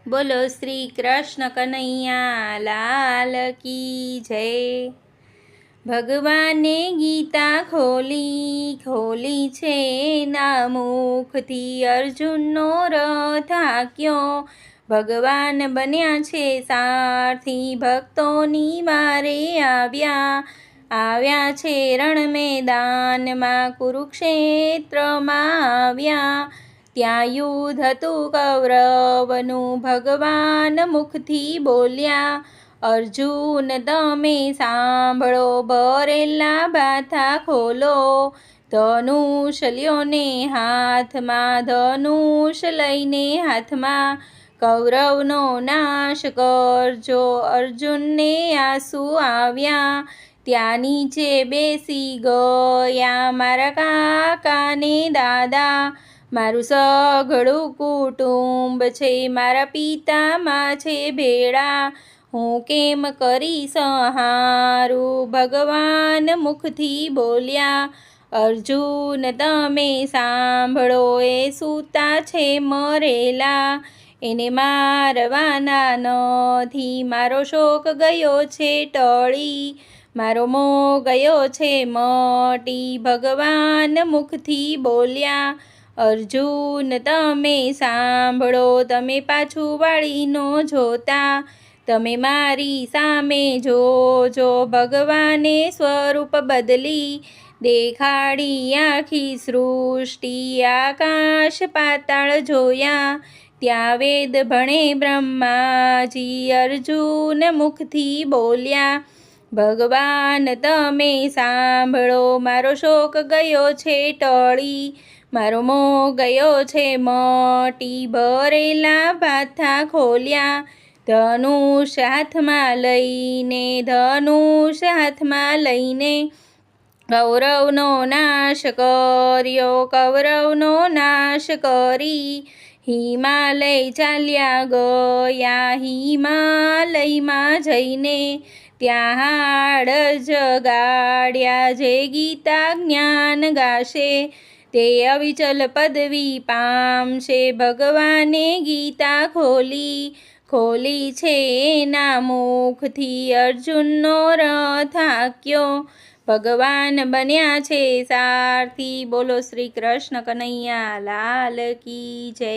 બોલો શ્રી કૃષ્ણ કનૈયા લાલ કી જય। ભગવાને ગીતા ખોલી છે ના મુખથી અર્જુનનો રથ હાંક્યો। ભગવાન બન્યા છે સારથી ભક્તોની વારે આવ્યા છે રણ મેદાનમાં કુરુક્ષેત્રમાં આવ્યા। ત્યાં યુદ્ધ હતું કૌરવનું ભગવાન મુખથી બોલ્યા। અર્જુન તમે સાંભળો ભરેલા બાથા ખોલો। ધનુષ લ્યો ને હાથમાં ધનુષ લઈને હાથમાં કૌરવનો નાશ કરજો। અર્જુનને આંસુ આવ્યા ત્યાં નીચે બેસી ગયા મારા કાકા ને દાદા। મારું સઘળું કુટુંબ છે મારા પિતામાં છે ભેળા। હું કેમ કરી સંહારું ભગવાન મુખથી બોલ્યા। અર્જુન તમે સાંભળો એ સૂતા છે મરેલા। એને મારવાના નથી મારો શોક ગયો છે ટળી। મારો મોહ ગયો છે મટી ભગવાન મુખથી બોલ્યા। અર્જુન તમે સાંભળો તમે પાછું વાળી ન જોતા। તમે મારી સામે જોજો ભગવાને સ્વરૂપ બદલી દેખાડી આખી સૃષ્ટિ આકાશ પાતાળ જોયા। ત્યાં વેદ ભણે બ્રહ્માજી અર્જુન મુખથી બોલ્યા। ભગવાન તમે સાંભળો મારો શોક ગયો છે ટળી। મારો મોહ ગયો છે મટી ભરેલા બાથા ખોલ્યા। ધનુષ હાથમાં લઈને કૌરવનો નાશ કર્યો। કૌરવનો નાશ કરી હિમાલય ચાલ્યા ગયા। હિમાલયમાં જઈને ત્યાં હાડ જગાડ્યા। જે ગીતા જ્ઞાન ગાશે તે અવિચલ પદવી પામશે। ભગવાને ગીતા ખોલી છે એના મુખથી અર્જુનનો રથ હાંક્યો। ભગવાન બન્યા છે સારથી। બોલો શ્રી કૃષ્ણ કનૈયા લાલ કી જય।